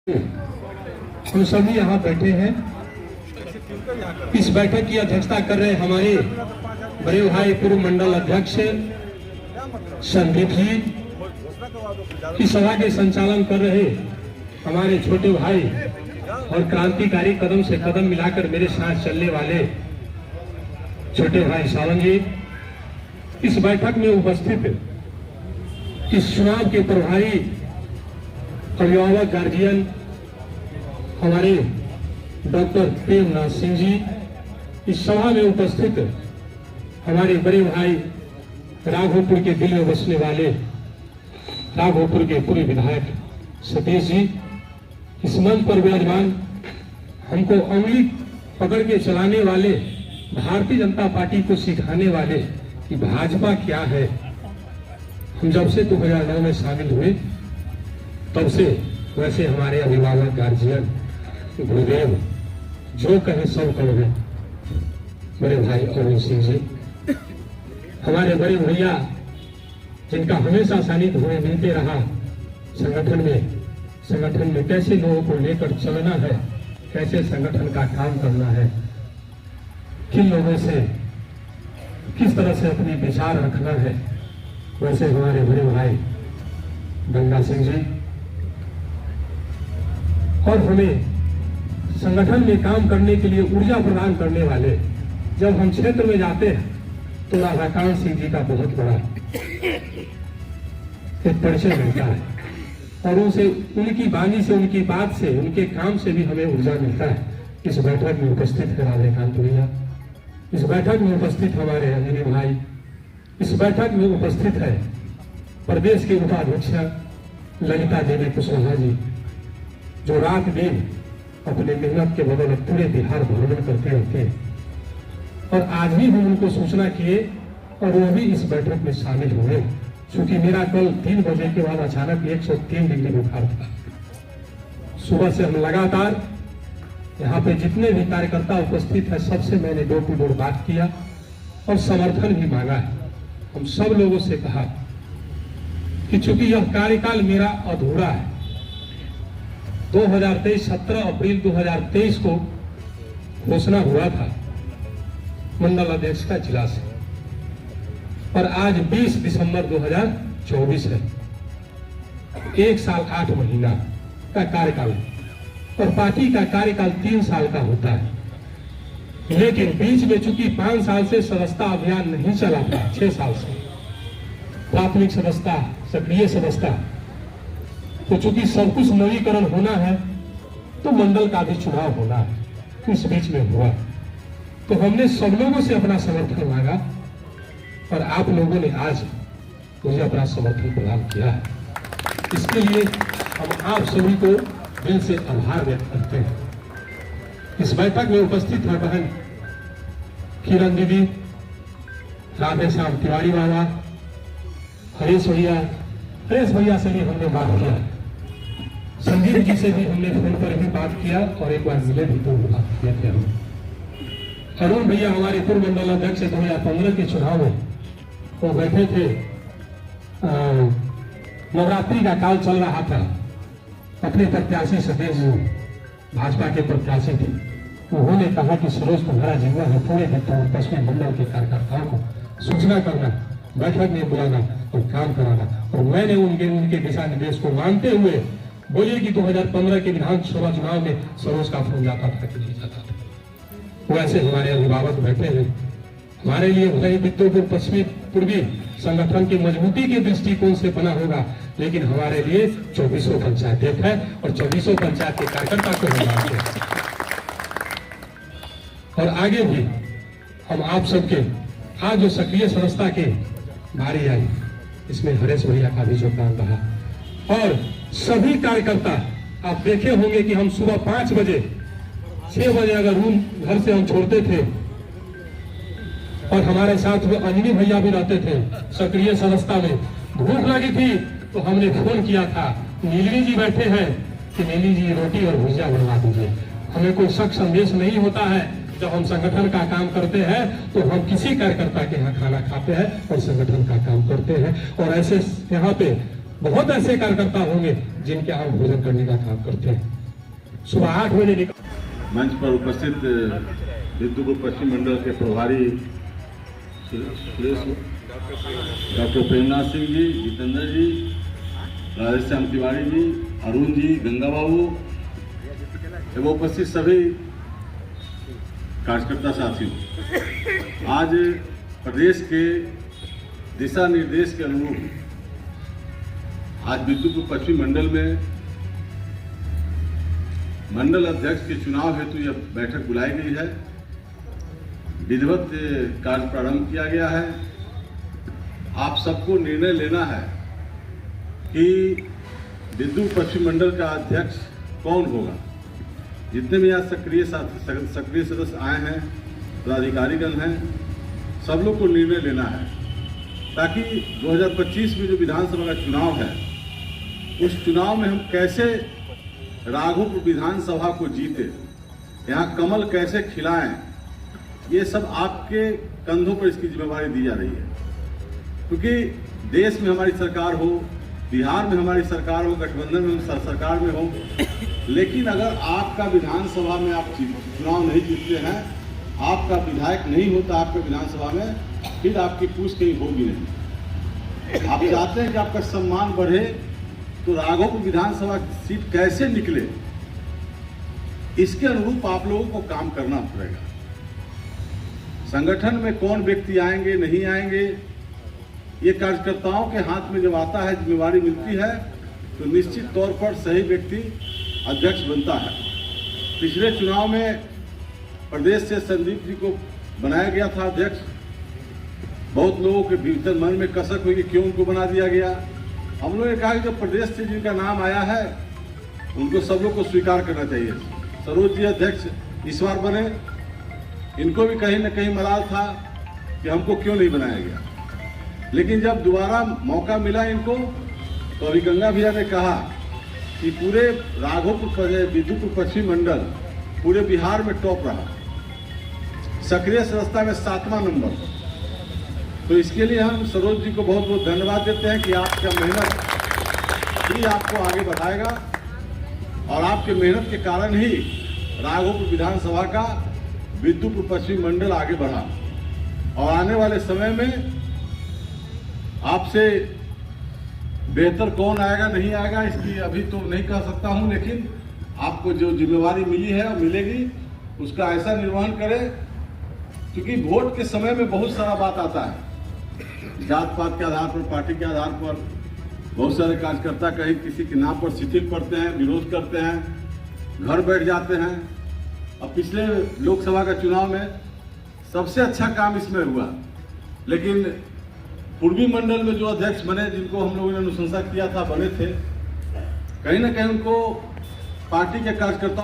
हम सभी यहाँ बैठे हैं। इस बैठक की अध्यक्षता कर रहे हमारे बड़े भाई पूर्व मंडल अध्यक्ष संदीप जी। इस सभा के संचालन कर रहे हमारे छोटे भाई और क्रांतिकारी कदम से कदम मिलाकर मेरे साथ चलने वाले छोटे भाई सावन जी। इस बैठक में उपस्थित इस चुनाव के प्रभारी अभिभावक गार्जियन हमारे डॉक्टर प्रेमनाथ सिंह जी। इस सभा में उपस्थित हमारे बड़े भाई राघोपुर के दिल में बसने वाले राघोपुर के पूर्व विधायक सतीश जी। इस मंच पर विराजमान हमको उंगली पकड़ के चलाने वाले भारतीय जनता पार्टी को सिखाने वाले कि भाजपा क्या है। हम जब से 2009 में शामिल हुए तब से वैसे हमारे अभिभावक गार्जियन गुरुदेव जो कहे सब करोगे बड़े भाई अरुण सिंह जी। हमारे बड़े भैया जिनका हमेशा सानिध्य हुए मिलते रहा संगठन में कैसे लोगों को लेकर चलना है, कैसे संगठन का काम करना है, किन लोगों से किस तरह से अपने विचार रखना है, वैसे हमारे बड़े भाई गंगा सिंह जी। और हमें संगठन में काम करने के लिए ऊर्जा प्रदान करने वाले जब हम क्षेत्र में जाते हैं तो राधाकांत सिंह जी का बहुत बड़ा एक परिचय मिलता है और उनसे उनकी वाणी से, उनकी बात से, उनके काम से भी हमें ऊर्जा मिलता है। इस बैठक में उपस्थित है राधाकांत भैया, इस बैठक में उपस्थित हमारे अंजनी भाई, इस बैठक में उपस्थित है प्रदेश के उपाध्यक्ष ललिता देवी कुशवाहा जी, जो रात दिन अपने मेहनत के बदले पूरे बिहार भ्रमण करते रहते हैं। और आज भी हम उनको सूचना किए और वो भी इस बैठक में शामिल हुए। क्योंकि मेरा कल 3 बजे के बाद अचानक 103 डिग्री बुखार था। सुबह से हम लगातार यहाँ पे जितने भी कार्यकर्ता उपस्थित है सबसे मैंने डोर टू डोर बात किया और समर्थन भी मांगा है। हम सब लोगों से कहा कि चूंकि यह कार्यकाल मेरा अधूरा है, 2023 17 अप्रैल 2023 को घोषणा हुआ था मंडल अध्यक्ष का जिला से और आज 20 दिसंबर 2024 है। 1 साल 8 महीना का कार्यकाल और पार्टी का कार्यकाल 3 साल का होता है। लेकिन बीच में चूंकि 5 साल से सदस्यता अभियान नहीं चला था, 6 साल से प्राथमिक सदस्यता, सक्रिय सदस्यता, तो चूंकि सब कुछ नवीकरण होना है तो मंडल का भी चुनाव होना है, इस बीच में हुआ। तो हमने सब लोगों से अपना समर्थन मांगा और आप लोगों ने आज मुझे अपना समर्थन प्रदान किया है। इसके लिए हम आप सभी को दिल से आभार व्यक्त करते हैं। इस बैठक में उपस्थित है बहन किरण दीदी, राधे श्याम तिवारी बाबा, हरीश भैया से भी हमने बात किया, संदीप जी से भी हमने फोन पर भी बात किया और एक बार मिले भी तो बात किया थे। अरुण भैया हमारे पूर्व मंडल अध्यक्ष 2015 के चुनाव में वो बैठे थे, नवरात्रि का काल चल रहा था, अपने प्रत्याशी सतीश जी भाजपा के प्रत्याशी थे। उन्होंने कहा कि सरोज तुम्हारा जीवन है, पूरे पश्चिमी मंडल के कार्यकर्ताओं को सूचना करना, बैठक में बुलाना और काम कराना। और मैंने उनके दिशा निर्देश को मानते हुए बोले कि 2015 के विधानसभा चुनाव में सरोज का फोन जाता था कि नहीं जाता था। वैसे हमारे अभिभावक बैठे हैं, हमारे लिए भले ही विद्योपुर पश्चिमी पूर्वी संगठन की मजबूती के दृष्टिकोण से बना होगा, लेकिन हमारे लिए 24 पंचायत एक है और 24 पंचायत के कार्यकर्ता को हम मानते हैं। और आगे भी हम आप सबके आज जो सक्रिय सदस्यता के बारी आई, इसमें हरेश भैया का भी योगदान रहा। और सभी कार्यकर्ता आप देखे होंगे कि हम सुबह 5 बजे 6 बजे अगर रूम घर से हम छोड़ते थे और हमारे साथ में अंजनी भैया भी रहते थे सक्रिय सदस्यता में, भूख लगी थी तो हमने फोन किया था, नीलवी जी बैठे हैं कि नीली जी रोटी और भुजिया बनवा दीजिए। हमें कोई शक संदेश नहीं होता है। जब हम संगठन का काम करते हैं तो हम किसी कार्यकर्ता के यहाँ खाना खाते हैं और संगठन का काम करते हैं। और ऐसे यहाँ पे बहुत ऐसे कार्यकर्ता होंगे जिनके हम भोजन करने का काम करते हैं। सुबह 8 बजे निकल। मंच पर उपस्थित बिद्दुपुर पश्चिम मंडल के प्रभारी डॉक्टर प्रेमनाथ सिंह जी, जितेंद्र जी, राधेश्याम तिवारी जी, अरुण जी, गंगा बाबू एवं उपस्थित सभी कार्यकर्ता साथियों, आज प्रदेश के दिशा निर्देश के अनुरूप आज बिद्दुपुर पश्चिम मंडल में मंडल अध्यक्ष के चुनाव हेतु यह बैठक बुलाई गई है। विधिवत कार्य प्रारंभ किया गया है। आप सबको निर्णय लेना है कि बिद्दुपुर पश्चिम मंडल का अध्यक्ष कौन होगा। जितने भी यहाँ सक्रिय सदस्य आए हैं, पदाधिकारीगण हैं, सब लोग को निर्णय लेना है ताकि 2025 में जो विधानसभा का चुनाव है उस चुनाव में हम कैसे राघोपुर विधानसभा को जीते, यहाँ कमल कैसे खिलाएं, ये सब आपके कंधों पर इसकी जिम्मेवारी दी जा रही है। क्योंकि देश में हमारी सरकार हो, बिहार में हमारी सरकार हो, गठबंधन में सरकार में हो, लेकिन अगर आपका विधानसभा में आप चुनाव नहीं जीतते हैं, आपका विधायक नहीं होता आपके विधानसभा में, फिर आपकी पूछ कहीं होगी नहीं। आप चाहते हैं कि आपका सम्मान बढ़े, तो राघोपुर विधानसभा सीट कैसे निकले, इसके अनुरूप आप लोगों को काम करना पड़ेगा। संगठन में कौन व्यक्ति आएंगे नहीं आएंगे, ये कार्यकर्ताओं के हाथ में जब आता है, जिम्मेवारी मिलती है, तो निश्चित तौर पर सही व्यक्ति अध्यक्ष बनता है। पिछले चुनाव में प्रदेश से संदीप जी को बनाया गया था अध्यक्ष। बहुत लोगों के भीतर मन में कसक हुई कि क्यों उनको बना दिया गया। हम लोगों ने कहा कि जब प्रदेश से जिनका नाम आया है उनको सब लोग को स्वीकार करना चाहिए। सरोज जी अध्यक्ष इस बार बने, इनको भी कहीं न कहीं मलाल था कि हमको क्यों नहीं बनाया गया, लेकिन जब दोबारा मौका मिला इनको, तो अभी गंगा भैया ने कहा कि पूरे राघोपुर बिद्दुपुर पश्चिम मंडल पूरे बिहार में टॉप रहा, सक्रिय सदस्यता में 7वां नंबर। तो इसके लिए हम सरोज जी को बहुत बहुत धन्यवाद देते हैं कि आपका मेहनत ही आपको आगे बढ़ाएगा और आपके मेहनत के कारण ही राघोपुर विधानसभा का बिद्दुपुर पश्चिम मंडल आगे बढ़ा। और आने वाले समय में आपसे बेहतर कौन आएगा नहीं आएगा इसकी अभी तो नहीं कह सकता हूं, लेकिन आपको जो जिम्मेवारी मिली है और मिलेगी उसका ऐसा निर्वहन करें, क्योंकि वोट के समय में बहुत सारा बात आता है। जात पात के आधार पर, पार्टी के आधार पर बहुत सारे कार्यकर्ता कहीं किसी के नाम पर शिथिल पड़ते हैं, विरोध करते हैं, घर बैठ जाते हैं। अब पिछले लोकसभा का चुनाव में सबसे अच्छा काम इसमें हुआ, लेकिन पूर्वी मंडल में जो अध्यक्ष बने, जिनको हम लोगों ने अनुशंसा किया था, बने थे, कहीं ना कहीं उनको पार्टी के कार्यकर्ता